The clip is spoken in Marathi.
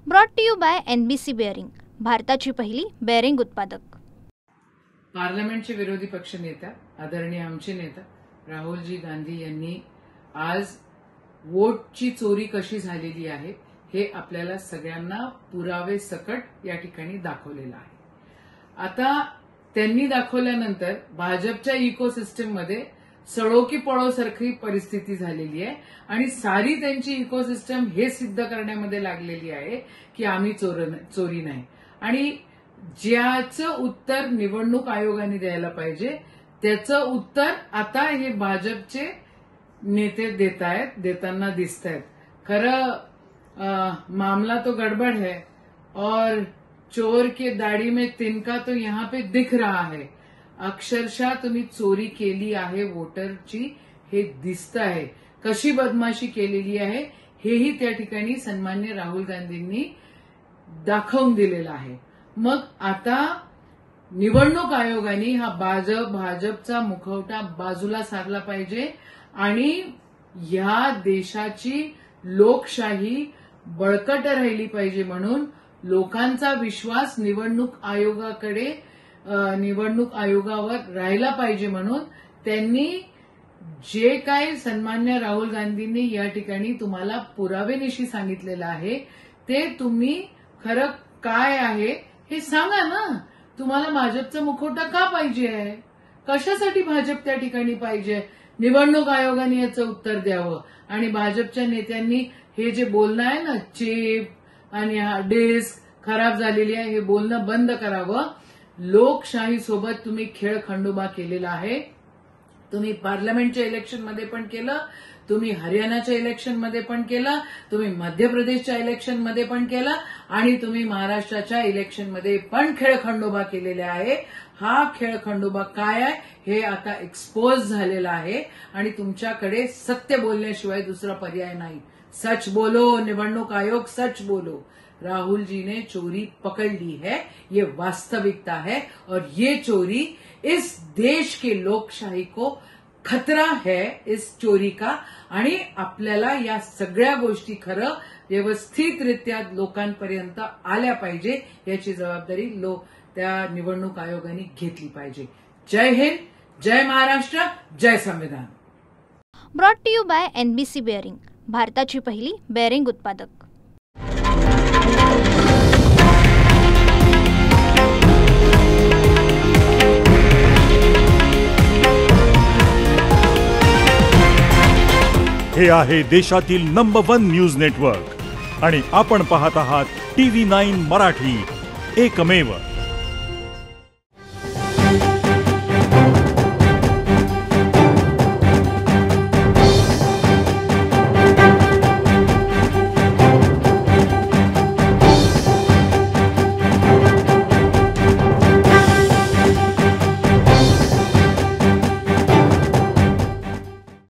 Brought to you by NBC bearing, भारताची पहिली बेअरिंग उत्पादक। पार्लमेंटचे विरोधी पक्ष नेता आदरणीय आमचे नेता राहुलजी गांधी यांनी आज वोटची चोरी कशी झालेली आहे हे आपल्याला सगळ्यांना पुरावे सकट या ठिकाणी दाखवलेलं आहे। आता त्यांनी दाखवल्यानंतर भाजपच्या इकोसिस्टम मध्ये सडो की पळो सारखी परिस्थिती झालेली आहे आणि सारी त्यांची इकोसिस्टम हे सिद्ध करण्यामध्ये लागलेली आहे की आम्ही चोरी नाही। आणि ज्याचं उत्तर निवडणूक आयोगाने द्यायला पाहिजे त्याचं उत्तर आता हे भाजपचे नेते देताना दिसत आहेत। खरं मामला तो गड़बड़ है और चोर के दाढ़ी में तिनका तो यहाँ पे दिख रहा है। अक्षरशः तुम्ही चोरी केली आहे वोटरची हे दिसत आहे। कशी बदमाशी केलेली आहे हेही त्या ठिकाणी सन्मान्य राहुल गांधींनी दाखवून दिलेलं आहे। मग आता निवडणूक आयोगाने हा भाजपचा मुखवटा बाजूला सारला पाहिजे आणि या देशाची लोकशाही बळकट राहिली पाहिजे म्हणून लोकांचा विश्वास निवडणूक आयोगावर राहिला पाहिजे म्हणून त्यांनी जे काय सन्मान्य राहुल गांधींनी या ठिकाणी तुम्हाला पुरावेनिशी सांगितलेलं आहे ते तुम्ही खरं काय आहे हे सांगा ना। तुम्हाला भाजपचा मुखवटा का पाहिजे आहे, कशासाठी भाजप त्या ठिकाणी पाहिजे, निवडणूक आयोगाने याचं उत्तर द्यावं आणि भाजपच्या नेत्यांनी हे जे बोलणं आहे ना चिप आणि हा डेस्क खराब झालेली आहे हे बोलणं बंद करावं। लोकशाही सोबत तुम्ही खेळ खंडोबा केलेला आहे। तुम्ही पार्लमेंटच्या इलेक्शन मध्ये पण केलं, तुम्ही हरियाणाच्या इलेक्शन मध्ये पण केलं, तुम्ही मध्य प्रदेशच्या इलेक्शन मध्ये पण केलं आणि तुम्ही महाराष्ट्राच्या इलेक्शन मध्ये पण खेळ खंडोबा केलेले आहे। हा खेळ खंडोबा काय आहे हे आता एक्सपोज झालेला आहे आणि तुमच्याकडे सत्य बोलण्याशिवाय दुसरा पर्याय नाही। सच बोलो, निवडणूक आयोग सच बोलो। राहुल जी ने चोरी पकड़ ली है, ये वास्तविकता है और ये चोरी इस देश के लोकशाही को खतरा है इस चोरी का आणि आपल्याला या सगळ्या गोष्टी खरं व्यवस्थितरित्या लोकांपर्यंत आल्या पाहिजे याची जबाबदारी त्या निवडणूक आयोगाने घेतली पाहिजे। जय हिंद, जय महाराष्ट्र, जय संविधान। Brought to you by NBC bearing, भारताची पहिली बेअरिंग उत्पादक। हे आहे देशातील नंबर 1 न्यूज नेटवर्क आणि आपण पाहत आहात TV9 मराठी, एकमेव।